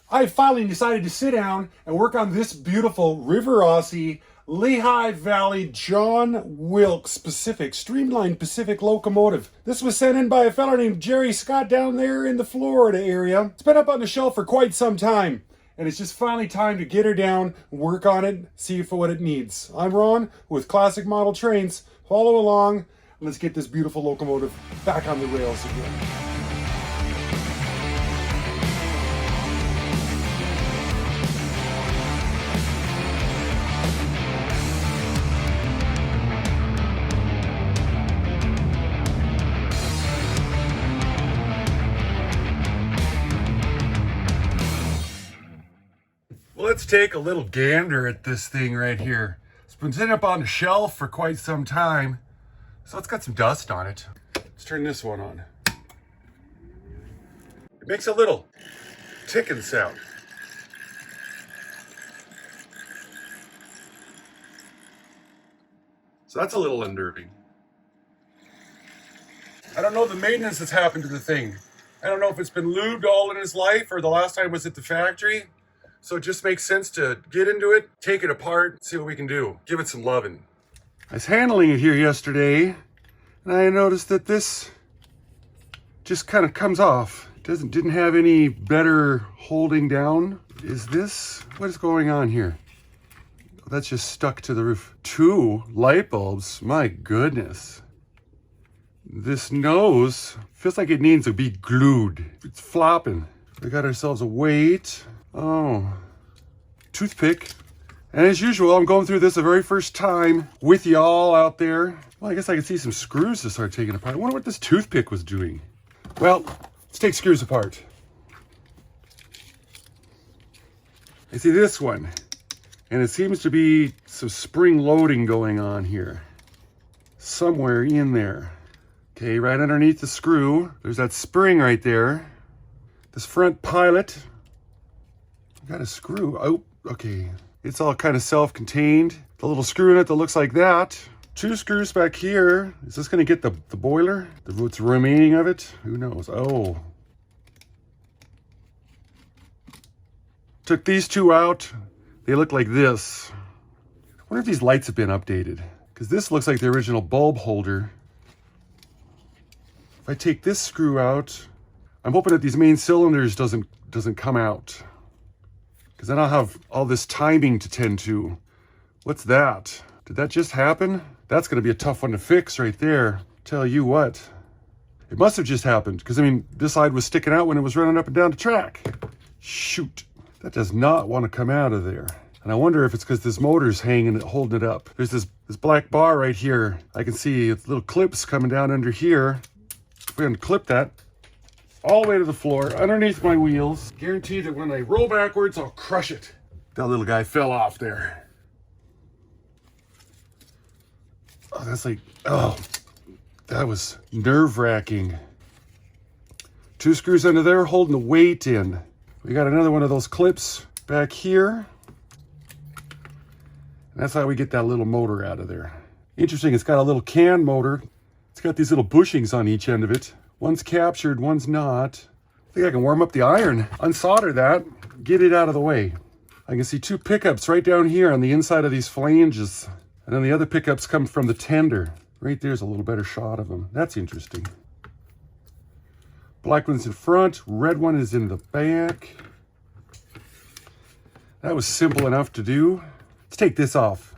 I finally decided to sit down and work on this beautiful Rivarossi Lehigh Valley John Wilkes Pacific, Streamlined Pacific locomotive. This was sent in by a fellow named Jerry Scott down there in the Florida area. It's been up on the shelf for quite some time, and it's just finally time to get her down, work on it, see for what it needs. I'm Ron with Classic Model Trains. Follow along, and let's get this beautiful locomotive back on the rails again. Let's take a little gander at this thing right here. It's been sitting up on the shelf for quite some time, so it's got some dust on it. Let's turn this one on. It makes a little ticking sound. So that's a little unnerving. I don't know the maintenance that's happened to the thing. I don't know if it's been lubed all in its life or the last time was at the factory. So it just makes sense to get into it, take it apart, see what we can do. Give it some loving. I was handling it here yesterday, and I noticed that this just kind of comes off. Didn't have any better holding down. What is going on here? That's just stuck to the roof. 2 light bulbs, my goodness. This nose feels like it needs to be glued. It's flopping. We got ourselves a weight. Oh, toothpick. And as usual, I'm going through this the very first time with y'all out there. Well, I guess I can see some screws to start taking apart. I wonder what this toothpick was doing. Well, let's take screws apart. I see this one, and it seems to be some spring loading going on here. Somewhere in there. Okay, right underneath the screw, there's that spring right there. This front pilot. Got a screw. Oh, okay. It's all kind of self-contained. The little screw in it that looks like that. 2 screws back here. Is this going to get the boiler? What's remaining of it? Who knows? Oh. Took these 2 out. They look like this. I wonder if these lights have been updated. Because this looks like the original bulb holder. If I take this screw out, I'm hoping that these main cylinders doesn't come out. Because then I'll have all this timing to tend to. What's that? Did that just happen? That's going to be a tough one to fix right there. Tell you what. It must have just happened. Because, I mean, this side was sticking out when it was running up and down the track. Shoot. That does not want to come out of there. And I wonder if it's because this motor's hanging, holding it up. There's this black bar right here. I can see little clips coming down under here. If we unclip that, all the way to the floor, underneath my wheels. Guarantee that when I roll backwards, I'll crush it. That little guy fell off there. Oh, that's like, oh, that was nerve-wracking. 2 screws under there holding the weight in. We got another one of those clips back here. And that's how we get that little motor out of there. Interesting, it's got a little can motor. It's got these little bushings on each end of it. One's captured, one's not. I think I can warm up the iron, unsolder that, get it out of the way. I can see 2 pickups right down here on the inside of these flanges. And then the other pickups come from the tender. Right there's a little better shot of them. That's interesting. Black one's in front, red one is in the back. That was simple enough to do. Let's take this off.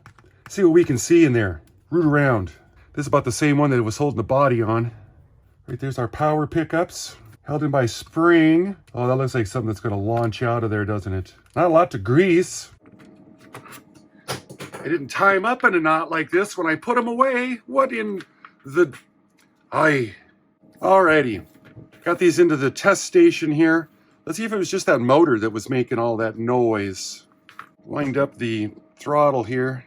See what we can see in there. Root around. This is about the same one that it was holding the body on. Right there's our power pickups, held in by spring. Oh, that looks like something that's going to launch out of there, doesn't it? Not a lot to grease. I didn't tie them up in a knot like this when I put them away. What in the... Alrighty. Got these into the test station here. Let's see if it was just that motor that was making all that noise. Wind up the throttle here.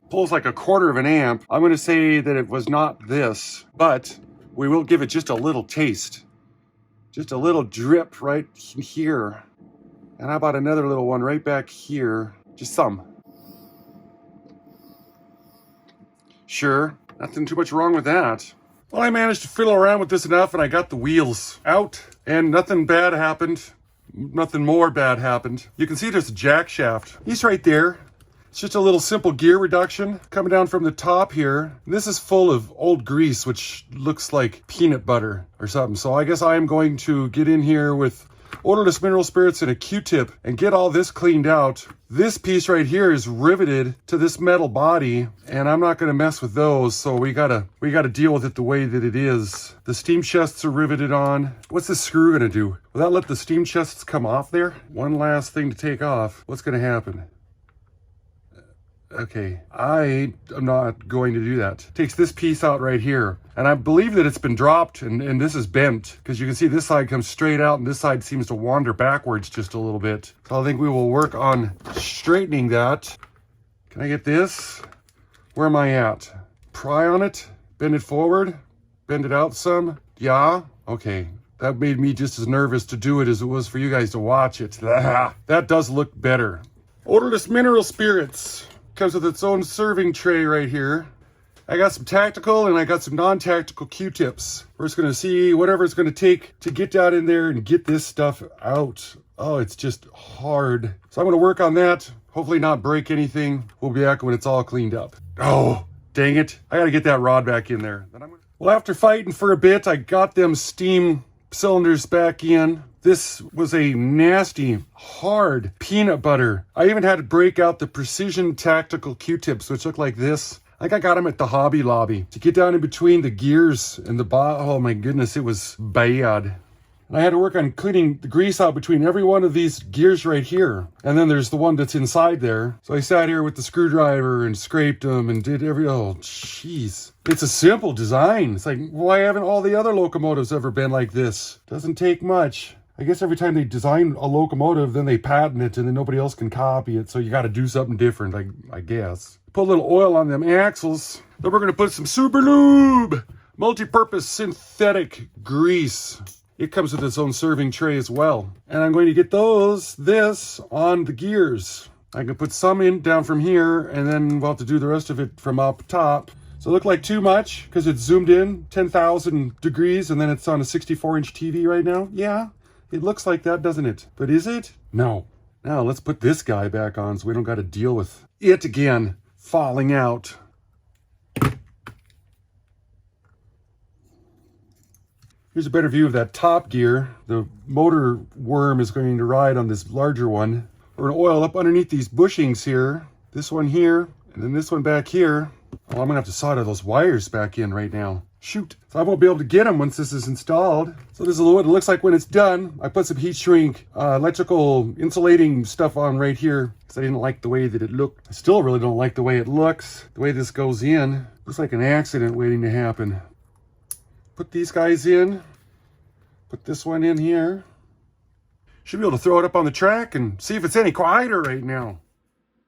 Pulls like 1/4 of an amp. I'm going to say that it was not this, but we will give it just a little taste. Just a little drip right here. And how about another little one right back here? Just some. Sure, nothing too much wrong with that. Well, I managed to fiddle around with this enough and I got the wheels out and nothing bad happened. Nothing more bad happened. You can see there's a Jackshaft. He's right there. It's just a little simple gear reduction coming down from the top here. This is full of old grease, which looks like peanut butter or something. So I guess I am going to get in here with odorless mineral spirits and a Q-tip and get all this cleaned out. This piece right here is riveted to this metal body and I'm not going to mess with those, so we gotta deal with it the way that it is. The steam chests are riveted on. What's this screw gonna do? Will that let the steam chests come off there? One last thing to take off. What's gonna happen? Okay, I am not going to do that. Takes this piece out right here. And I believe that it's been dropped and this is bent because you can see this side comes straight out and this side seems to wander backwards just a little bit. So I think we will work on straightening that. Can I get this? Where am I at? Pry on it, bend it forward, bend it out some. Yeah, okay. That made me just as nervous to do it as it was for you guys to watch it. That does look better. Odorless mineral spirits. Comes with its own serving tray right here. I got some tactical and I got some non-tactical Q-tips. We're just gonna see whatever it's gonna take to get down in there and get this stuff out. Oh, it's just hard. So I'm gonna work on that. Hopefully not break anything. We'll be back when it's all cleaned up. Oh, dang it. I gotta get that rod back in there. Well, after fighting for a bit, I got them steam cylinders back in. This was a nasty, hard peanut butter. I even had to break out the precision tactical Q-tips, which look like this. I think I got them at the Hobby Lobby to get down in between the gears and the bottom. Oh my goodness, it was bad. And I had to work on cleaning the grease out between every one of these gears right here. And then there's the one that's inside there. So I sat here with the screwdriver and scraped them and did oh, jeez. It's a simple design. It's like, why haven't all the other locomotives ever been like this? Doesn't take much. I guess every time they design a locomotive, then they patent it and then nobody else can copy it. So you got to do something different, I guess. Put a little oil on them axles. Then we're going to put some Super Lube, multi-purpose synthetic grease. It comes with its own serving tray as well. And I'm going to get this on the gears. I can put some in down from here and then we'll have to do the rest of it from up top. So it looked like too much because it's zoomed in 10,000 degrees and then it's on a 64-inch TV right now. Yeah. It looks like that, doesn't it? But is it? No. Now let's put this guy back on so we don't got to deal with it again falling out. Here's a better view of that top gear. The motor worm is going to ride on this larger one. We're going to oil up underneath these bushings here. This one here, and then this one back here. Oh, I'm going to have to solder those wires back in right now. Shoot. So I won't be able to get them once this is installed. So this is what it looks like when it's done. I put some heat shrink, electrical insulating stuff on right here because I didn't like the way that it looked. I still really don't like the way it looks. The way this goes in. Looks like an accident waiting to happen. Put these guys in. Put this one in here. Should be able to throw it up on the track and see if it's any quieter right now.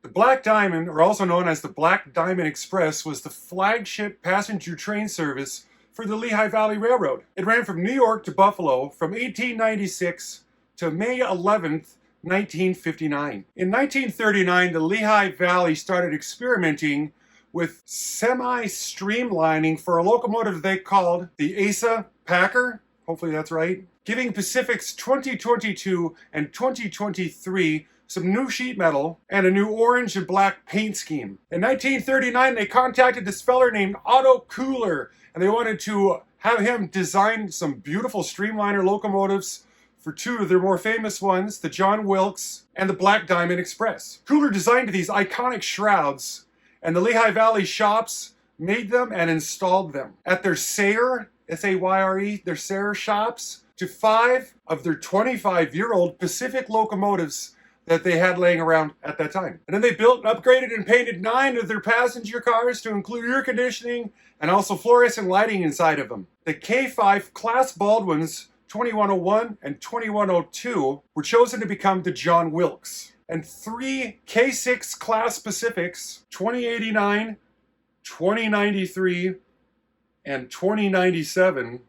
The Black Diamond, or also known as the Black Diamond Express, was the flagship passenger train service for the Lehigh Valley Railroad. It ran from New York to Buffalo from 1896 to May 11th, 1959. In 1939, the Lehigh Valley started experimenting with semi-streamlining for a locomotive they called the Asa Packer, hopefully that's right, giving Pacific's 2022 and 2023 some new sheet metal, and a new orange and black paint scheme. In 1939, they contacted this feller named Otto Kuhler, and they wanted to have him design some beautiful Streamliner locomotives for two of their more famous ones, the John Wilkes and the Black Diamond Express. Kuhler designed these iconic shrouds, and the Lehigh Valley shops made them and installed them at their Sayre, S-A-Y-R-E, their Sayre shops, to 5 of their 25-year-old Pacific locomotives that they had laying around at that time. And then they built, upgraded, and painted 9 of their passenger cars to include air conditioning and also fluorescent lighting inside of them. The K5 Class Baldwins 2101 and 2102 were chosen to become the John Wilkes. And 3 K6 Class Pacifics 2089, 2093, and 2097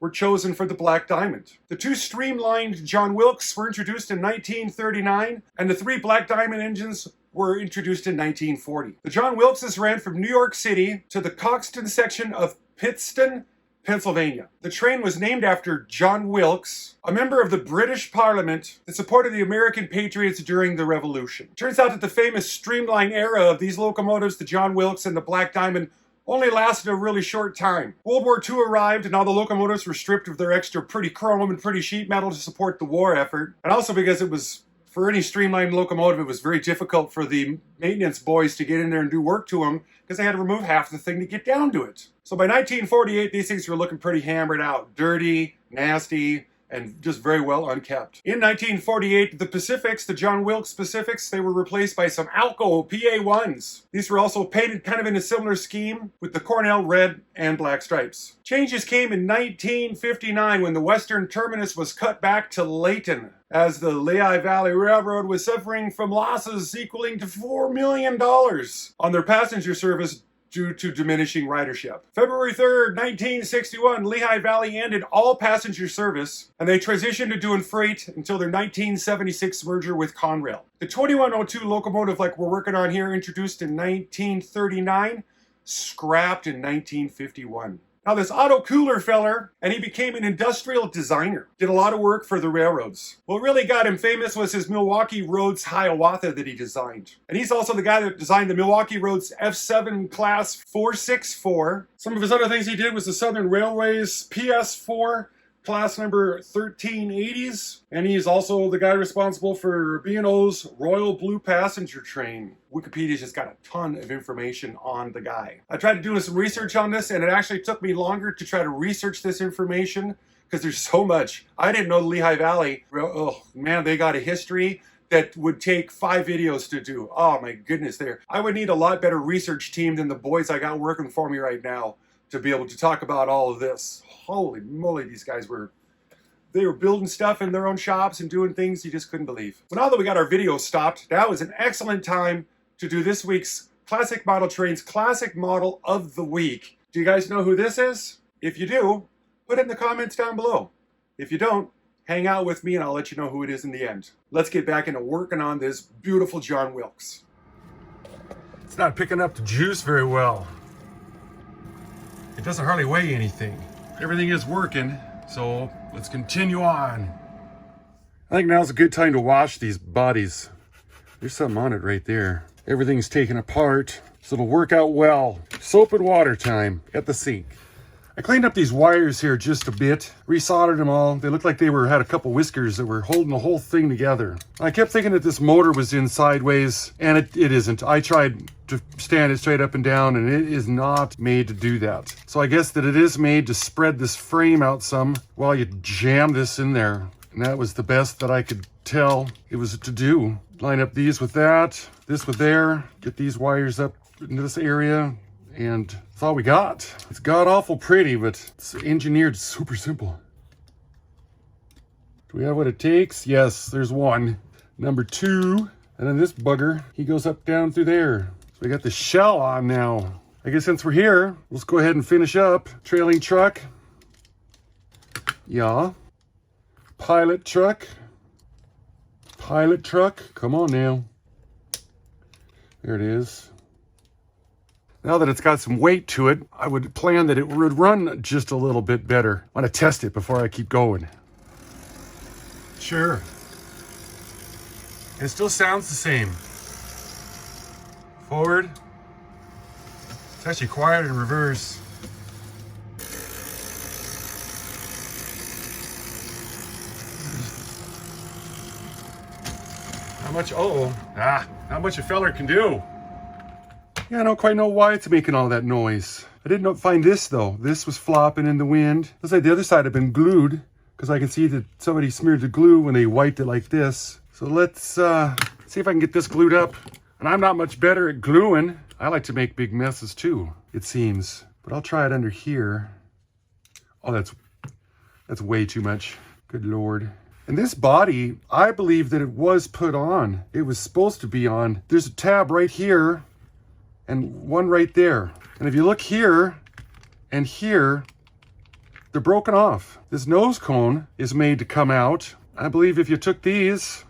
were chosen for the Black Diamond. The 2 streamlined John Wilkes were introduced in 1939, and the 3 Black Diamond engines were introduced in 1940. The John Wilkes ran from New York City to the Coxton section of Pittston, Pennsylvania. The train was named after John Wilkes, a member of the British Parliament that supported the American Patriots during the Revolution. Turns out that the famous Streamline era of these locomotives, the John Wilkes and the Black Diamond, only lasted a really short time. World War II arrived and all the locomotives were stripped of their extra pretty chrome and pretty sheet metal to support the war effort. And also because it was, for any streamlined locomotive, it was very difficult for the maintenance boys to get in there and do work to them because they had to remove half the thing to get down to it. So by 1948, these things were looking pretty hammered out, dirty, nasty, and just very well unkept. In 1948, the Pacifics, the John Wilkes Pacifics, they were replaced by some Alco PA1s. These were also painted kind of in a similar scheme with the Conrail red and black stripes. Changes came in 1959 when the western terminus was cut back to Layton, as the Lehigh Valley Railroad was suffering from losses equaling to $4 million on their passenger service due to diminishing ridership. February 3rd, 1961, Lehigh Valley ended all passenger service, and they transitioned to doing freight until their 1976 merger with Conrail. The 2102 locomotive like we're working on here, introduced in 1939, scrapped in 1951. Now this Otto Kuhler feller, and he became an industrial designer. Did a lot of work for the railroads. What really got him famous was his Milwaukee Roads Hiawatha that he designed. And he's also the guy that designed the Milwaukee Roads F7 Class 464. Some of his other things he did was the Southern Railways PS4 Class number 1380s. And he's also the guy responsible for B&O's Royal Blue Passenger Train. Wikipedia's just got a ton of information on the guy. I tried doing some research on this, and it actually took me longer to try to research this information because there's so much. I didn't know the Lehigh Valley. Oh man, they got a history that would take 5 videos to do. Oh my goodness, I would need a lot better research team than the boys I got working for me right now to be able to talk about all of this. Holy moly, these guys were building stuff in their own shops and doing things you just couldn't believe. Well, now that we got our video stopped, that was an excellent time to do this week's Classic Model Trains Classic Model of the Week. Do you guys know who this is? If you do, put it in the comments down below. If you don't, hang out with me and I'll let you know who it is in the end. Let's get back into working on this beautiful John Wilkes. It's not picking up the juice very well. It doesn't hardly weigh anything. Everything is working, so let's continue on. I think now's a good time to wash these bodies. There's something on it right there. Everything's taken apart, so it'll work out well. Soap and water time at the sink. I cleaned up these wires here just a bit, resoldered them all. They looked like they had a couple whiskers that were holding the whole thing together. I kept thinking that this motor was in sideways, and it isn't. I tried to stand it straight up and down, and it is not made to do that. So I guess that it is made to spread this frame out some while you jam this in there. And that was the best that I could tell it was to do. Line up these with that, this with there, get these wires up into this area, and that's all we got. It's god-awful pretty, but it's engineered super simple. Do we have what it takes? Yes, there's one. Number 2. And then this bugger, he goes up down through there. So we got the shell on now. I guess since we're here, let's go ahead and finish up. Trailing truck. Yeah. Pilot truck. Pilot truck. Come on now. There it is. Now that it's got some weight to it, I would plan that it would run just a little bit better. I want to test it before I keep going. Sure. It still sounds the same. Forward. It's actually quiet in reverse. How much, how much a feller can do. Yeah, I don't quite know why it's making all that noise. I didn't find this though. This was flopping in the wind. Looks like the other side had been glued because I can see that somebody smeared the glue when they wiped it like this. So let's see if I can get this glued up. And I'm not much better at gluing. I like to make big messes too, it seems. But I'll try it under here. Oh, that's way too much. Good Lord. And this body, I believe that it was put on. It was supposed to be on. There's a tab right here and one right there. And if you look here and here, they're broken off. This nose cone is made to come out. I believe if you took these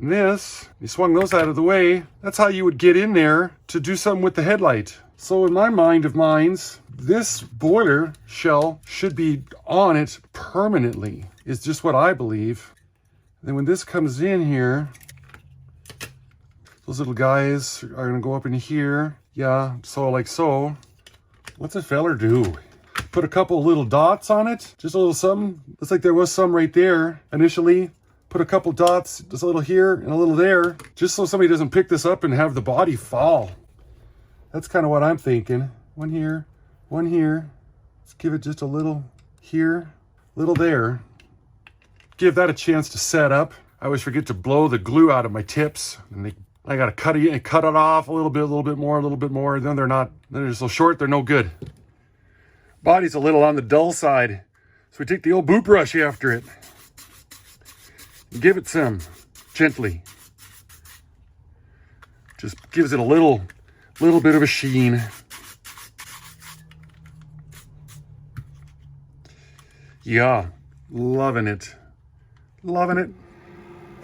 And this, you swung those out of the way. That's how you would get in there to do something with the headlight. So in my mind of minds, this boiler shell should be on it permanently, is just what I believe. And then when this comes in here, those little guys are gonna go up in here. Yeah, so like so. What's a feller do? Put a couple little dots on it, just a little something. Looks like there was some right there initially. Put a couple dots, just a little here and a little there, just so somebody doesn't pick this up and have the body fall. That's kind of what I'm thinking. One here, one here. Let's give it just a little here, little there. Give that a chance to set up. I always forget to blow the glue out of my tips, and I gotta cut it off a little bit more. Then they're so short, they're no good. Body's a little on the dull side, so we take the old boot brush after it. Give it some, gently. Just gives it a little bit of a sheen. Yeah, loving it. Loving it.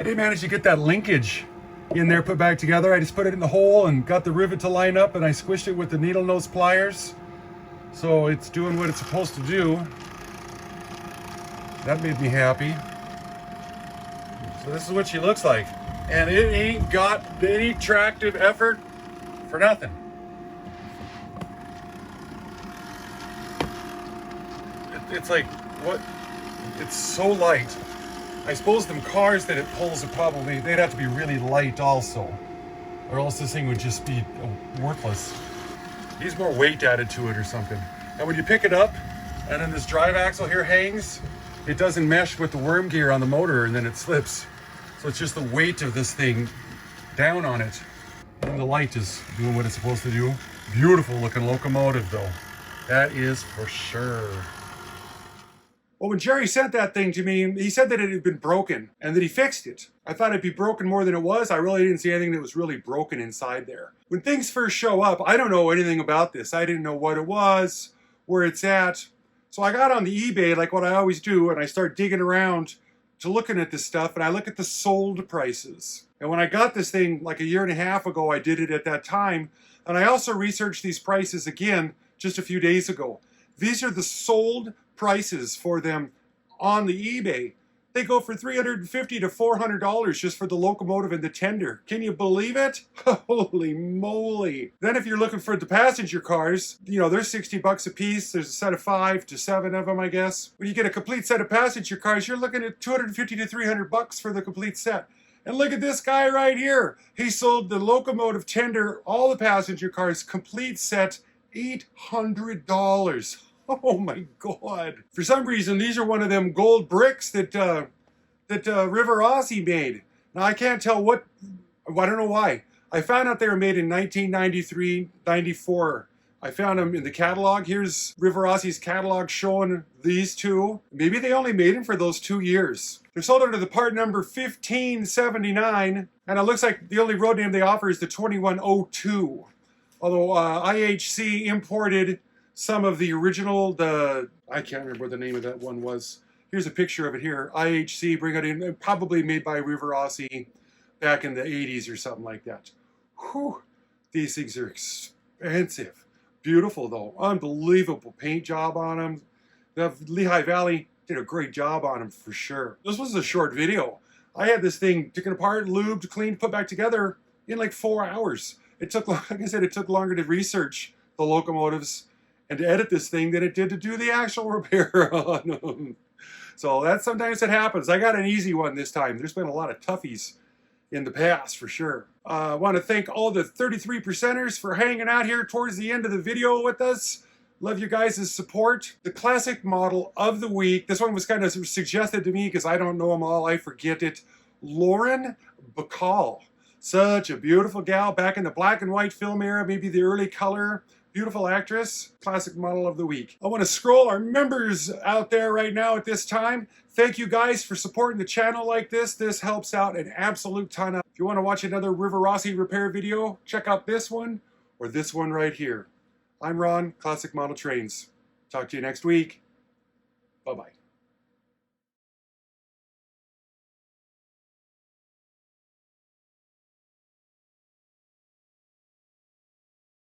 I did manage to get that linkage in there put back together. I just put it in the hole and got the rivet to line up, and I squished it with the needle nose pliers. So it's doing what it's supposed to do. That made me happy. So this is what she looks like. And it ain't got any tractive effort for nothing. It's like, what? It's so light. I suppose them cars that it pulls are probably, they'd have to be really light also. Or else this thing would just be worthless. Needs more weight added to it or something. And when you pick it up, and then this drive axle here hangs, it doesn't mesh with the worm gear on the motor, and then it slips. So it's just the weight of this thing down on it. And the light is doing what it's supposed to do. Beautiful looking locomotive though. That is for sure. Well, when Jerry sent that thing to me, he said that it had been broken and that he fixed it. I thought it'd be broken more than it was. I really didn't see anything that was really broken inside there. When things first show up, I don't know anything about this. I didn't know what it was, where it's at. So I got on the eBay like what I always do, and I start digging around to looking at this stuff, and I look at the sold prices. And when I got this thing like a year and a half ago, I did it at that time. And I also researched these prices again just a few days ago. These are the sold prices for them on the eBay. They go for $350 to $400 just for the locomotive and the tender. Can you believe it? Holy moly. Then if you're looking for the passenger cars, you know, they're 60 bucks a piece. There's a set of 5 to 7 of them, I guess. When you get a complete set of passenger cars, you're looking at 250 to 300 bucks for the complete set. And look at this guy right here. He sold the locomotive tender, all the passenger cars, complete set, $800. Oh my God. For some reason, these are one of them gold bricks that Rivarossi made. Now, I can't tell I don't know why. I found out they were made in 1993, 94. I found them in the catalog. Here's Rivarossi's catalog showing these two. Maybe they only made them for those 2 years. They're sold under the part number 1579, and it looks like the only road name they offer is the 2102. Although IHC imported some of the original, I can't remember what the name of that one was. Here's a picture of it here. IHC, bring it in, probably made by Rivarossi back in the 80s or something like that. Whew, these things are expensive. Beautiful though, unbelievable paint job on them. The Lehigh Valley did a great job on them for sure. This was a short video. I had this thing taken apart, lubed, cleaned, put back together in like 4 hours. It took, like I said, it took longer to research the locomotives and to edit this thing than it did to do the actual repair on them. So sometimes it happens. I got an easy one this time. There's been a lot of toughies in the past for sure. I want to thank all the 33%ers for hanging out here towards the end of the video with us. Love you guys' support. The classic model of the week. This one was kind of suggested to me because I don't know them all. I forget it. Lauren Bacall. Such a beautiful gal back in the black and white film era, maybe the early color. Beautiful actress, classic model of the week. I want to scroll our members out there right now at this time. Thank you guys for supporting the channel like this. This helps out an absolute ton. If you want to watch another Rivarossi repair video, check out this one or this one right here. I'm Ron, Classic Model Trains. Talk to you next week. Bye-bye.